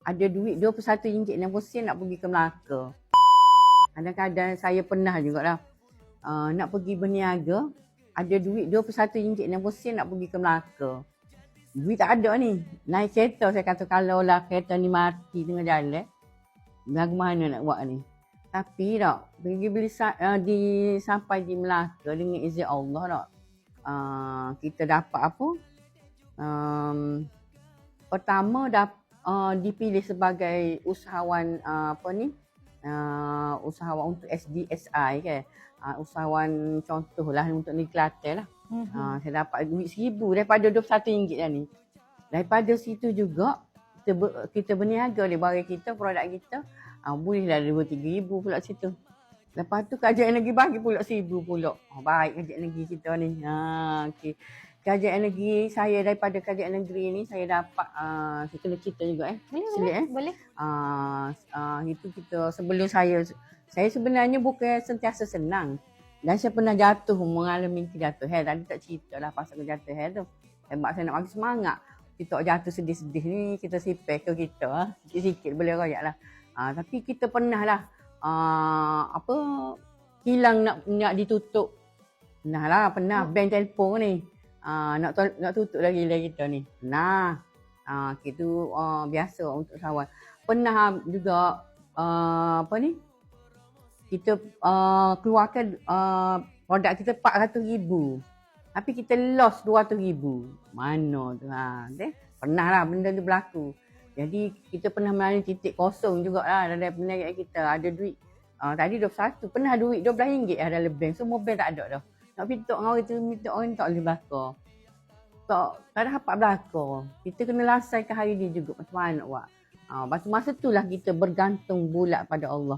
ada duit RM21.60 nak pergi ke Melaka. Kadang-kadang saya pernah jugalah nak pergi berniaga, ada duit RM21.60 nak pergi ke Melaka. Duit tak ada ni. Naik kereta saya kata kalau lah kereta ni mati tengah jalan, bagaimana nak buat ni. Tapi tak, pergi beli sampai di Melaka dengan izin Allah tak. Kita dapat apa? Pertama dipilih sebagai usahawan usahawan untuk SDSI kan. Usahawan contohlah untuk negeri Kelantan lah. Saya dapat duit RM1,000 daripada RM21 dah ni. Daripada situ juga kita berniaga di barang kita, produk kita. Bolehlah RM2-3,000 pula situ. Lepas tu kerajaan negeri bagi pula RM1,000 pula. Baik kerajaan negeri kita ni. Okay. Kerajaan negeri saya, daripada kerajaan negeri ni saya dapat kita kena cerita juga Boleh. Itu kita sebelum saya sebenarnya bukan sentiasa senang. Dan saya pernah mengalami kejatuhan. Tadi tak cerita lah pasal kejatuhan tu. Sebab saya nak bagi semangat. Kita jatuh sedih-sedih ni, kita sipeh ke kita. Sikit-sikit boleh royak lah. Tapi kita pernah lah kilang nak ditutup. Pernah bank telefon ni. Nak tutup lagi kita ni. Itu biasa untuk sawan. Pernah juga kita keluarkan produk kita RM400,000. Tapi kita loss RM200,000. Mana tu Pernah lah benda tu berlaku. Jadi kita pernah melalui titik kosong jugalah dalam perniagaan kita. Ada duit tadi 21, pernah duit RM12 dalam bank. Semua bank tak ada dah. Nak pinta dengan orang tu, minta orang tak boleh belakang. Tak dapat belakang. Kita kena lasaikan hari ni juga macam mana nak buat. Masa tu lah kita bergantung bulat pada Allah.